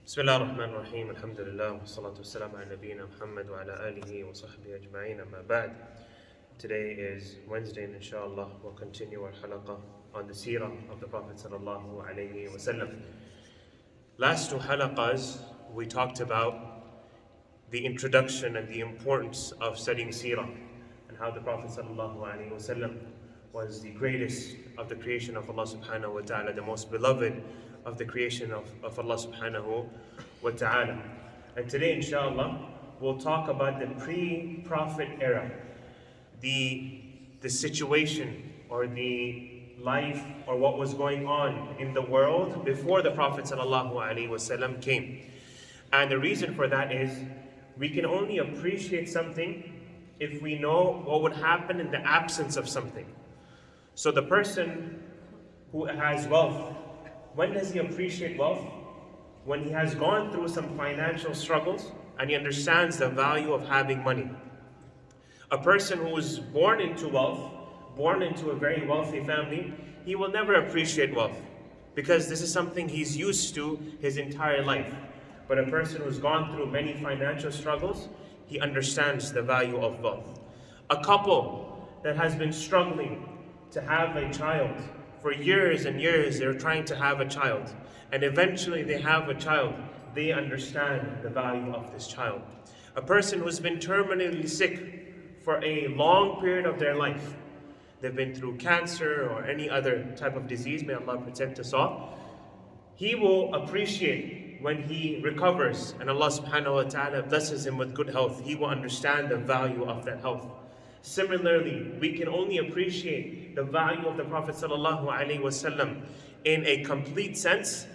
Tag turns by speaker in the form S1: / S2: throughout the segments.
S1: بسم الله الرحمن الرحيم الحمد لله والصلاة والسلام على نبينا محمد وعلى آله وصحبه أجمعين أما بعد. Today is Wednesday and inshallah we'll continue our halaqah on the seerah of the Prophet sallallahu alaihi wasallam. Last two halaqahs we talked about the introduction and the importance of studying seerah and how the Prophet sallallahu alaihi wasallam was the greatest of the creation of Allah subhanahu wa ta'ala, the most beloved of the creation of Allah subhanahu wa ta'ala. And today inshallah we'll talk about the pre-prophet era, the situation or the life or what was going on in the world before the Prophet sallallahu alaihi wasallam came. And the reason for that is we can only appreciate something if we know what would happen in the absence of something. So the person who has wealth, when does he appreciate wealth? When he has gone through some financial struggles and he understands the value of having money. A person who is born into wealth, born into a very wealthy family, he will never appreciate wealth because this is something he's used to his entire life. But a person who's gone through many financial struggles, he understands the value of wealth. A couple that has been struggling to have a child for years and years, they're trying to have a child, and eventually they have a child, they understand the value of this child. A person who's been terminally sick for a long period of their life, they've been through cancer or any other type of disease, may Allah protect us all, he will appreciate when he recovers and Allah subhanahu wa ta'ala blesses him with good health. He will understand the value of that health. Similarly, we can only appreciate the value of the Prophet sallallahu alaihi wasallam in a complete sense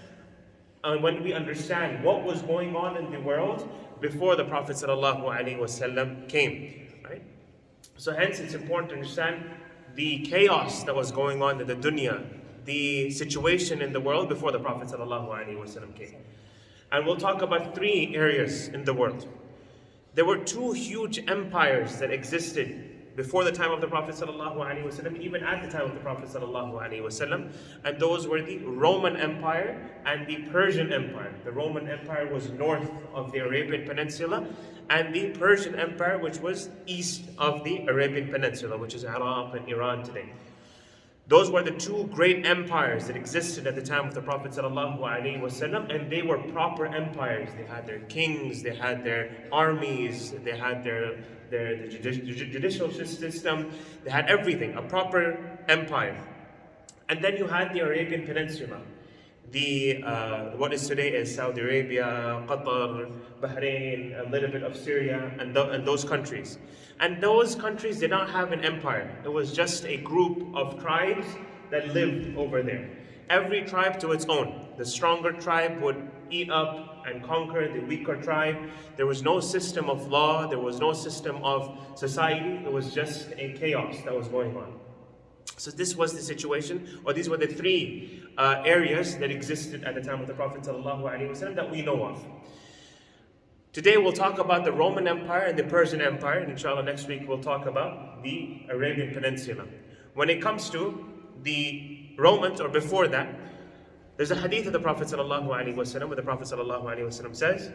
S1: when we understand what was going on in the world before the Prophet sallallahu alaihi wasallam came. Right? So hence it's important to understand the chaos that was going on in the dunya, the situation in the world before the Prophet sallallahu alaihi wasallam came. And we'll talk about three areas in the world. There were two huge empires that existed before the time of the Prophet ﷺ, even at the time of the Prophet ﷺ, and those were the Roman Empire and the Persian Empire. The Roman Empire was north of the Arabian Peninsula, and the Persian Empire, which was east of the Arabian Peninsula, which is Iraq and Iran today. Those were the two great empires that existed at the time of the Prophet ﷺ, and they were proper empires. They had their kings, they had their armies, they had their judicial system, they had everything, a proper empire. And then you had the Arabian Peninsula, what is today is Saudi Arabia, Qatar, Bahrain, a little bit of Syria, and those countries. And those countries did not have an empire. It was just a group of tribes that lived over there. Every tribe to its own. The stronger tribe would eat up and conquer the weaker tribe. There was no system of law. There was no system of society. It was just a chaos that was going on. So this was the situation, or these were the three areas that existed at the time of the Prophet ﷺ that we know of. Today we'll talk about the Roman Empire and the Persian Empire, and inshallah next week we'll talk about the Arabian Peninsula. When it comes to the Romans, or before that, there's a hadith of the Prophet ﷺ where the Prophet ﷺ says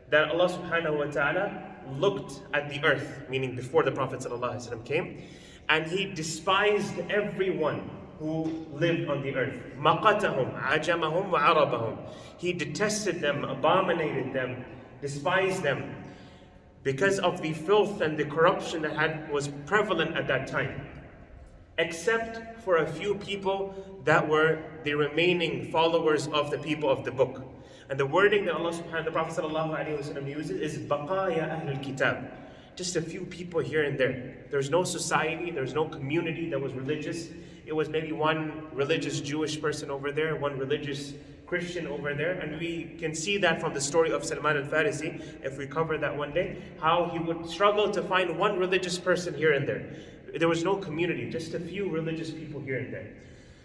S1: that Allah subhanahu wa ta'ala looked at the earth, meaning before the Prophet ﷺ came, and he despised everyone who lived on the earth. مَقَتَهُمْ عَجَمَهُمْ وَعَرَبَهُمْ. He detested them, abominated them, despised them because of the filth and the corruption that was prevalent at that time. Except for a few people that were the remaining followers of the people of the book. And the wording that the Prophet ﷺ uses is بَقَايَا أَهْلِ الْكِتَابِ. Just a few people here and there. There's no society, there's no community that was religious. It was maybe one religious Jewish person over there, one religious Christian over there, and we can see that from the story of Salman al-Farisi, if we cover that one day, how he would struggle to find one religious person here and there. There was no community, just a few religious people here and there.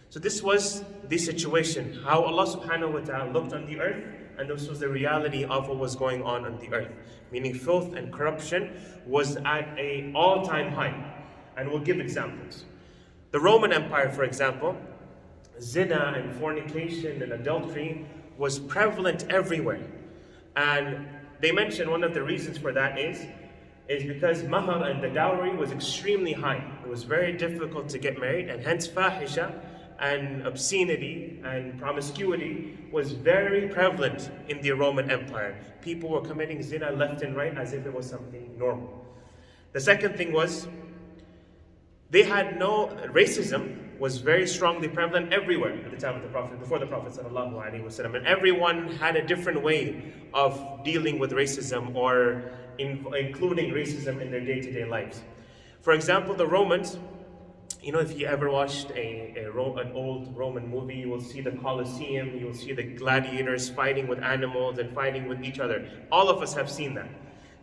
S1: So this was the situation, how Allah subhanahu wa ta'ala looked on the earth, and this was the reality of what was going on the earth. Meaning filth and corruption was at an all-time high. And we'll give examples. The Roman Empire, for example, zina and fornication and adultery was prevalent everywhere. And they mentioned one of the reasons for that is because mahar and the dowry was extremely high. It was very difficult to get married, and hence fahisha and obscenity and promiscuity was very prevalent in the Roman Empire. People were committing zina left and right as if it was something normal. The second thing was, they had racism was very strongly prevalent everywhere at the time of the Prophet, before the Prophet ﷺ, and everyone had a different way of dealing with racism or including racism in their day-to-day lives. For example, the Romans, if you ever watched an old Roman movie, you will see the Colosseum, you will see the gladiators fighting with animals and fighting with each other. All of us have seen that.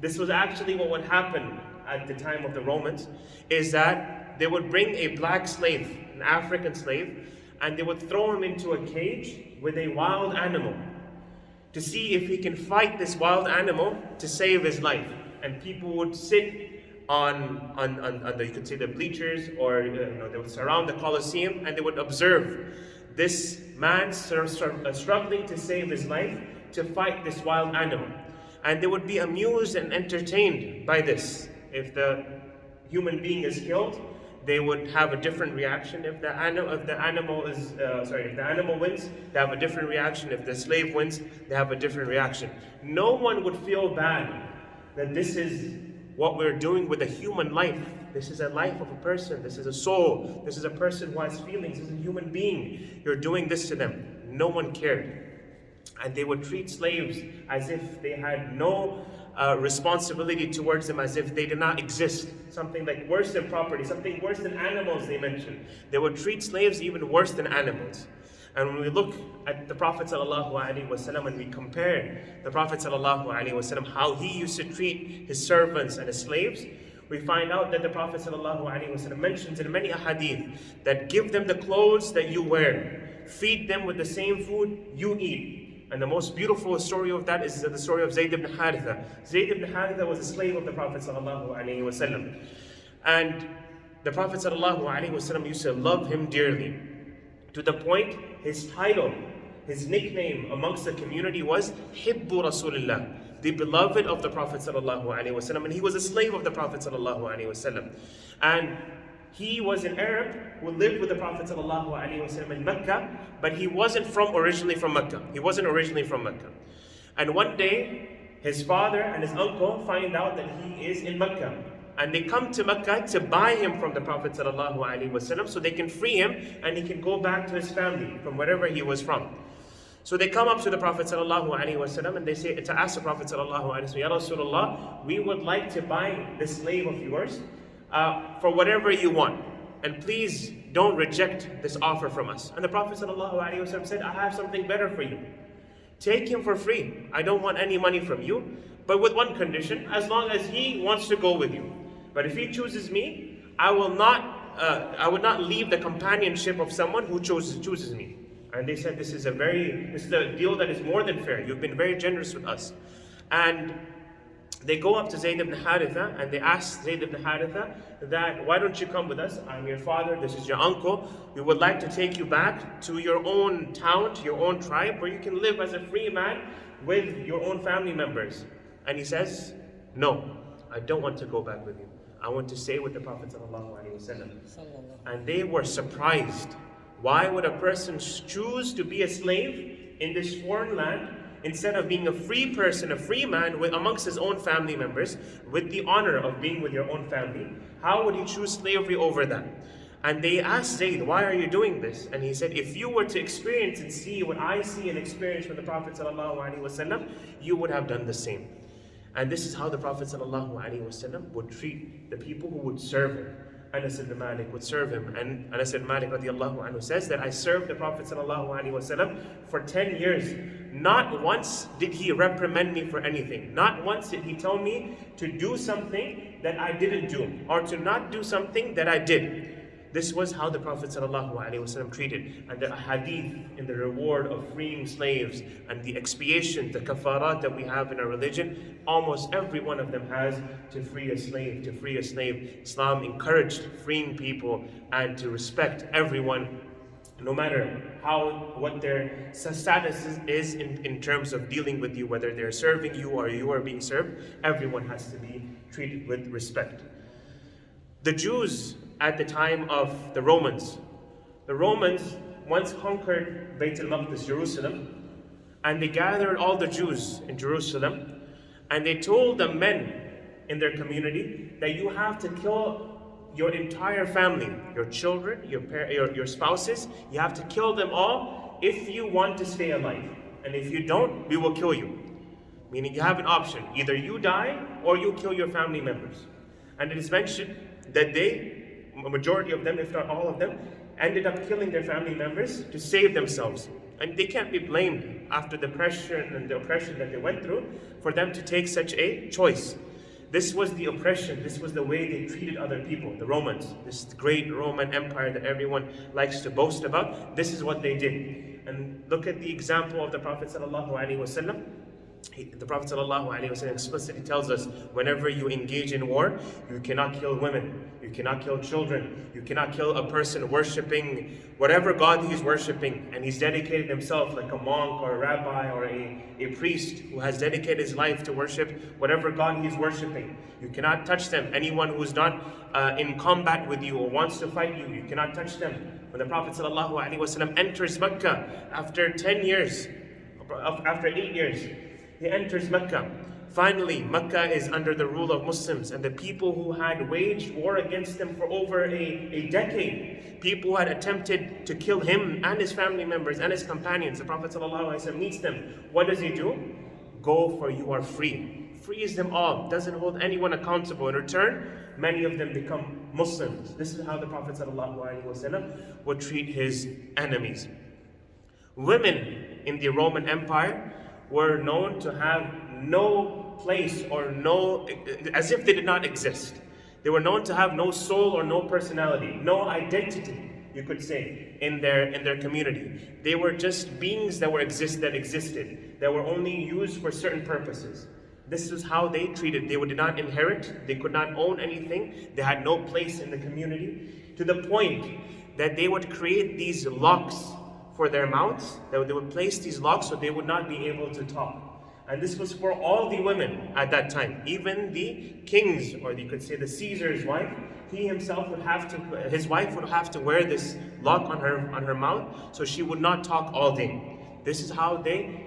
S1: This was actually what would happen at the time of the Romans, is that they would bring a black slave, an African slave, and they would throw him into a cage with a wild animal to see if he can fight this wild animal to save his life. And people would sit on the, you could say, the bleachers, or they would surround the Colosseum, and they would observe this man struggling to save his life to fight this wild animal. And they would be amused and entertained by this. If the human being is killed, they would have a different reaction. If the animal wins, they have a different reaction. If the slave wins, they have a different reaction. No one would feel bad that this is what we're doing with a human life. This is a life of a person. This is a soul. This is a person who has feelings. This is a human being. You're doing this to them. No one cared. And they would treat slaves as if they had no responsibility towards them, as if they did not exist. Something like worse than property, something worse than animals, they mentioned. They would treat slaves even worse than animals. And when we look at the Prophet ﷺ and we compare the Prophet ﷺ, how he used to treat his servants and his slaves, we find out that the Prophet ﷺ mentions in many ahadith that give them the clothes that you wear, feed them with the same food you eat. And the most beautiful story of that is the story of Zayd ibn Haritha. Zayd ibn Haritha was a slave of the Prophet ﷺ. And the Prophet ﷺ used to love him dearly, to the point his title, his nickname amongst the community was Hibbu Rasulullah, the beloved of the Prophet ﷺ. And he was a slave of the Prophet ﷺ. And he was an Arab who lived with the Prophet ﷺ in Mecca, but he wasn't originally from Mecca. He wasn't originally from Mecca. And one day, his father and his uncle find out that he is in Mecca. And they come to Mecca to buy him from the Prophet ﷺ so they can free him and he can go back to his family from wherever he was from. So they come up to the Prophet ﷺ and they say, to ask the Prophet ﷺ, Ya Rasulullah, we would like to buy this slave of yours for whatever you want. And please don't reject this offer from us. And the Prophet ﷺ said, I have something better for you. Take him for free. I don't want any money from you, but with one condition, as long as he wants to go with you. But if he chooses me, I would not leave the companionship of someone who chooses me. And they said, this is a deal that is more than fair. You've been very generous with us. And they go up to Zayd ibn Haritha and they ask Zayd ibn Haritha that, why don't you come with us? I'm your father, this is your uncle. We would like to take you back to your own town, to your own tribe, where you can live as a free man with your own family members. And he says, no, I don't want to go back with you. I want to stay with the Prophet ﷺ. And they were surprised. Why would a person choose to be a slave in this foreign land instead of being a free person, a free man amongst his own family members, with the honor of being with your own family? How would he choose slavery over that? And they asked Zayd, why are you doing this? And he said, if you were to experience and see what I see and experience from the Prophet ﷺ, you would have done the same. And this is how the Prophet ﷺ would treat the people who would serve him. Anas ibn Malik would serve him, and Anas ibn Malik radiallahu anhu says that I served the Prophet ﷺ for 10 years. Not once did he reprimand me for anything. Not once did he tell me to do something that I didn't do, or to not do something that I did. This was how the Prophet ﷺ treated. And the hadith in the reward of freeing slaves and the expiation, the kafarat that we have in our religion, almost every one of them has to free a slave, to free a slave. Islam encouraged freeing people and to respect everyone no matter what their status is in terms of dealing with you, whether they're serving you or you are being served, everyone has to be treated with respect. The Jews at the time of the Romans once conquered Beit al-Maqdis, Jerusalem, and they gathered all the Jews in Jerusalem, and they told the men in their community that you have to kill your entire family, your children, your spouses. You have to kill them all if you want to stay alive. And if you don't, we will kill you. Meaning you have an option. Either you die or you kill your family members. And it is mentioned that a majority of them, if not all of them, ended up killing their family members to save themselves. And they can't be blamed after the pressure and the oppression that they went through for them to take such a choice. This was the oppression, this was the way they treated other people, the Romans, this great Roman Empire that everyone likes to boast about. This is what they did. And look at the example of the Prophet ﷺ. The Prophet ﷺ explicitly tells us, whenever you engage in war, you cannot kill women, you cannot kill children, you cannot kill a person worshipping whatever God he's worshipping, and he's dedicated himself like a monk or a rabbi or a priest who has dedicated his life to worship whatever God he's worshipping. You cannot touch them. Anyone who's not in combat with you or wants to fight you, you cannot touch them. When the Prophet ﷺ enters Mecca after 10 years, after 8 years, he enters Mecca. Finally, Mecca is under the rule of Muslims, and the people who had waged war against them for over a decade, people who had attempted to kill him and his family members and his companions, the Prophet ﷺ meets them. What does he do? Go, for you are free. Frees them all, doesn't hold anyone accountable. In return, many of them become Muslims. This is how the Prophet ﷺ would treat his enemies. Women in the Roman Empire were known to have no place or as if they did not exist. They were known to have no soul or no personality, no identity, you could say, in their community. They were just beings that existed, that were only used for certain purposes. This is how they treated. They did not inherit, they could not own anything, they had no place in the community, to the point that they would create these locks for their mouths. They would place these locks so they would not be able to talk. And this was for all the women at that time. Even the kings, or you could say the Caesar's wife, his wife would have to wear this lock on her mouth so she would not talk all day. This is how they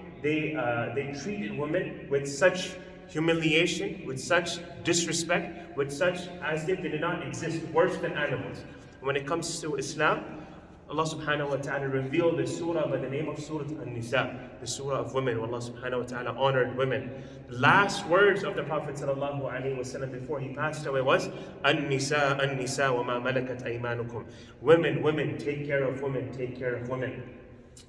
S1: treated women, with such humiliation, with such disrespect, with such as if they did not exist, worse than animals. When it comes to Islam, Allah subhanahu wa ta'ala revealed the surah by the name of Surah An-Nisa, the surah of women. Allah subhanahu wa ta'ala honored women. The last words of the Prophet sallallahu alaihi wasallam before he passed away was, An-Nisa, An-Nisa wa ma malakat aymanukum. Women, take care of women, take care of women.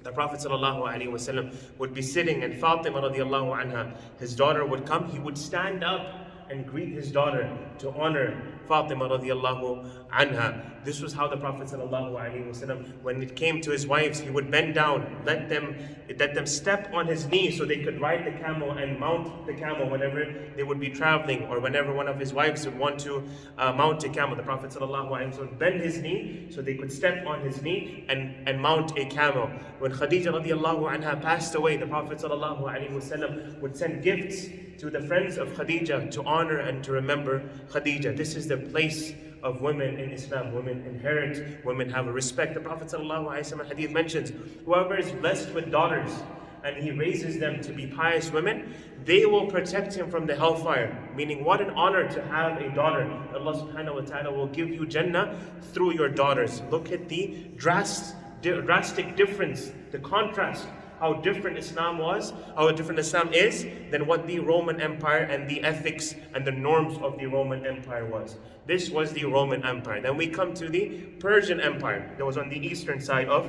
S1: The Prophet ﷺ would be sitting, and Fatima radiallahu anha, his daughter, would come. He would stand up and greet his daughter to honor Fatima radiallahu anha. This was how the Prophet ﷺ, when it came to his wives, he would bend down, let them step on his knee so they could ride the camel and mount the camel whenever they would be traveling, or whenever one of his wives would want to mount a camel. The Prophet ﷺ would bend his knee so they could step on his knee and mount a camel. When Khadija radiallahu anha passed away, the Prophet ﷺ would send gifts to the friends of Khadija to honor and to remember Khadija. This is the place of women in Islam. Women inherit, women have a respect. The Prophet ﷺ hadith mentions, whoever is blessed with daughters and he raises them to be pious women, they will protect him from the hellfire. Meaning, what an honor to have a daughter. Allah subhanahu wa ta'ala will give you Jannah through your daughters. Look at the drastic difference, the contrast, how different Islam was, how different Islam is than what the Roman Empire and the ethics and the norms of the Roman Empire was. This was the Roman Empire. Then we come to the Persian Empire that was on the eastern side of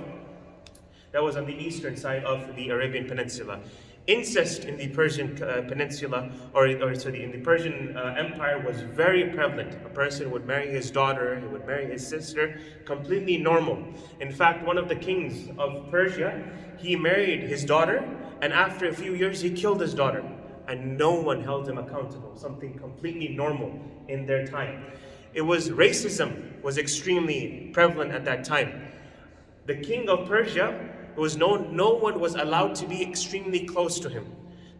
S1: the Arabian Peninsula. Incest in the Persian Peninsula, in the Persian Empire was very prevalent. A person would marry his daughter, he would marry his sister, completely normal. In fact, one of the kings of Persia, he married his daughter, and after a few years he killed his daughter, and no one held him accountable. Something completely normal in their time. Racism was extremely prevalent at that time. The king of Persia, no one was allowed to be extremely close to him.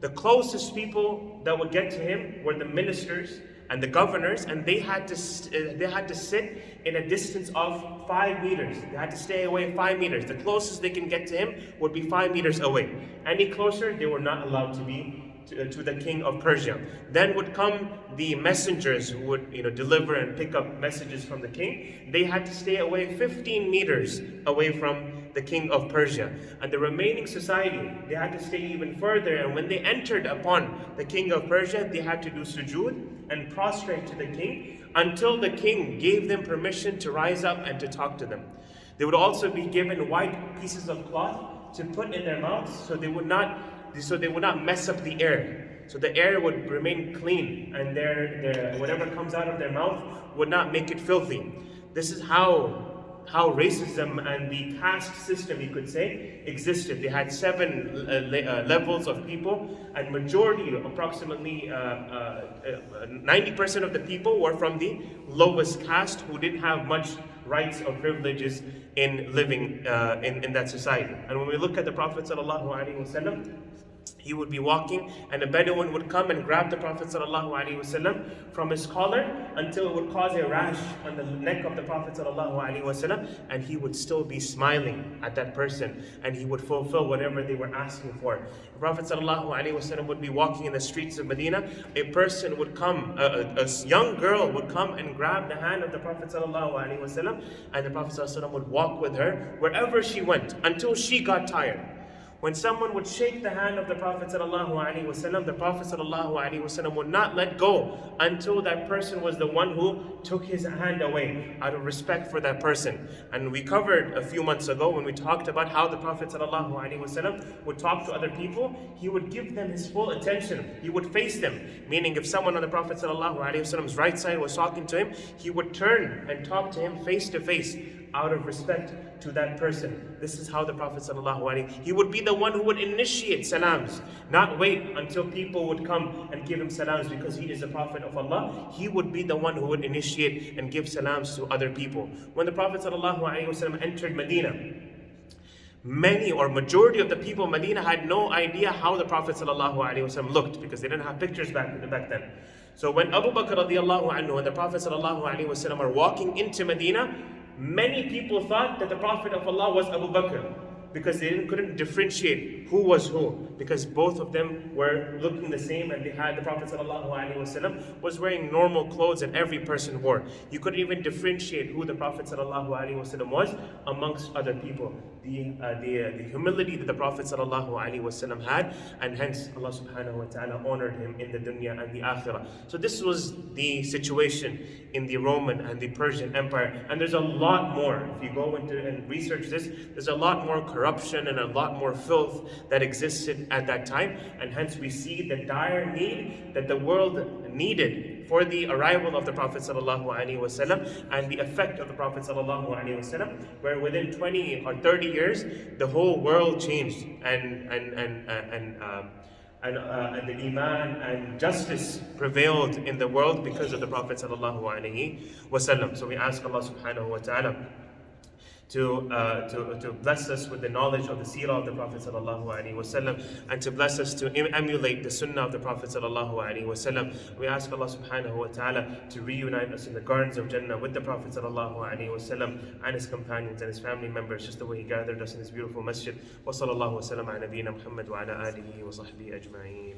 S1: The closest people that would get to him were the ministers and the governors, and they had to sit in a distance of 5 meters. They had to stay away 5 meters. The closest they can get to him would be 5 meters away. Any closer, they were not allowed to be to the king of Persia. Then would come the messengers who would deliver and pick up messages from the king. They had to stay away 15 meters away from the king of Persia. And the remaining society, they had to stay even further. And when they entered upon the king of Persia, they had to do sujood and prostrate to the king until the king gave them permission to rise up and to talk to them. They would also be given white pieces of cloth to put in their mouths so they would not mess up the air. So the air would remain clean, and their whatever comes out of their mouth would not make it filthy. This is how racism and the caste system, you could say, existed. They had 7 levels of people, and majority, approximately 90% of the people were from the lowest caste, who didn't have much rights or privileges in living in that society. And when we look at the Prophet ﷺ, he would be walking, and a Bedouin would come and grab the Prophet ﷺ from his collar until it would cause a rash on the neck of the Prophet ﷺ, and he would still be smiling at that person, and he would fulfill whatever they were asking for. The Prophet ﷺ would be walking in the streets of Medina. A person would come, a young girl would come and grab the hand of the Prophet ﷺ, and the Prophet ﷺ would walk with her wherever she went until she got tired. When someone would shake the hand of the Prophet ﷺ, the Prophet ﷺ would not let go until that person was the one who took his hand away out of respect for that person. And we covered a few months ago when we talked about how the Prophet ﷺ would talk to other people. He would give them his full attention. He would face them. Meaning if someone on the Prophet ﷺ's right side was talking to him, he would turn and talk to him face to face out of respect to that person. This is how the Prophet he would be the one who would initiate salams, not wait until people would come and give him salams because he is the Prophet of Allah. He would be the one who would initiate and give salams to other people. When the Prophet entered Medina, many or majority of the people in Medina had no idea how the Prophet looked, because they didn't have pictures back then. So when Abu Bakr radiallahu anhu and the Prophet are walking into Medina, many people thought that the Prophet of Allah was Abu Bakr, because they couldn't differentiate who was who, because both of them were looking the same, and the Prophet ﷺ was wearing normal clothes and every person wore. You couldn't even differentiate who the Prophet ﷺ was amongst other people. The humility that the Prophet ﷺ had, and hence Allah subhanahu wa ta'ala honored him in the dunya and the akhirah. So this was the situation in the Roman and the Persian Empire, and there's a lot more. If you go into and research this, there's a lot more corruption and a lot more filth that existed at that time, and hence we see the dire need that the world needed for the arrival of the Prophet ﷺ and the effect of the Prophet ﷺ, where within 20 or 30 years the whole world changed, and the iman and justice prevailed in the world because of the Prophet ﷺ. So we ask Allah subhanahu wa ta'ala to bless us with the knowledge of the seerah of the Prophet ﷺ, and to bless us to emulate the sunnah of the Prophet ﷺ. We ask Allah subhanahu wa ta'ala to reunite us in the gardens of Jannah with the Prophet ﷺ and his companions and his family members, just the way he gathered us in this beautiful masjid. Wa sallallahu wa sallam ala nabiyyina Muhammad wa ala alihi wa sahbihi ajma'een.